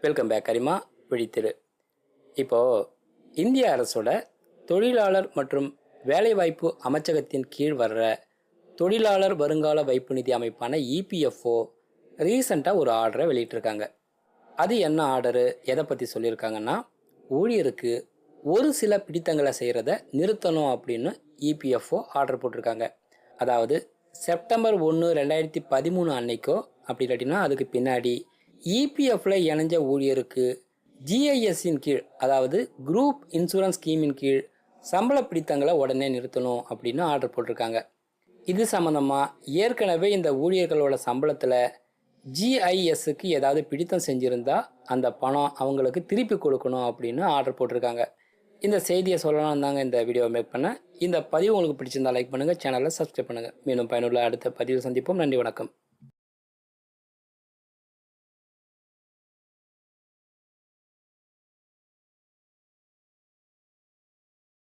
Welcome back கரிமா விழித்திரு. இப்போது இந்திய அரசோட தொழிலாளர் மற்றும் வேலைவாய்ப்பு அமைச்சகத்தின் கீழ் வர்ற தொழிலாளர் வருங்கால வைப்பு நிதி அமைப்பான இபிஎஃப்ஓ ரீசண்டாக ஒரு ஆர்டரை வெளியிட்டிருக்காங்க. அது என்ன ஆர்டரு, எதை பற்றி சொல்லியிருக்காங்கன்னா, ஊழியருக்கு ஒரு சில பிடித்தங்களை செய்கிறத நிறுத்தணும் அப்படின்னு இபிஎஃப்ஓ ஆர்டர் போட்டிருக்காங்க. அதாவது செப்டம்பர் 1, 2013 அன்னைக்கோ அப்படி இல்லாட்டினா அதுக்கு பின்னாடி இபிஎஃப்ல இணைஞ்ச ஊழியருக்கு ஜிஐஎஸ்ஸின் கீழ், அதாவது குரூப் இன்சூரன்ஸ் ஸ்கீமின் கீழ் சம்பள பிடித்தங்களை உடனே நிறுத்தணும் அப்படின்னு ஆர்டர் போட்டிருக்காங்க. இது சம்மந்தமாக ஏற்கனவே இந்த ஊழியர்களோட சம்பளத்தில் ஜிஐஎஸ்ஸுக்கு ஏதாவது பிடித்தம் செஞ்சுருந்தா அந்த பணம் அவங்களுக்கு திருப்பி கொடுக்கணும் அப்படின்னு ஆர்டர் போட்டிருக்காங்க. இந்த செய்தியை சொல்லலாம் தாங்க இந்த வீடியோவை மேக் பண்ணேன். இந்த பதிவு உங்களுக்கு பிடிச்சிருந்தா லைக் பண்ணுங்கள், சேனலை சப்ஸ்கிரைப் பண்ணுங்கள். மேலும் பயனுள்ள அடுத்த பதிவு சந்திப்போம். நன்றி, வணக்கம்.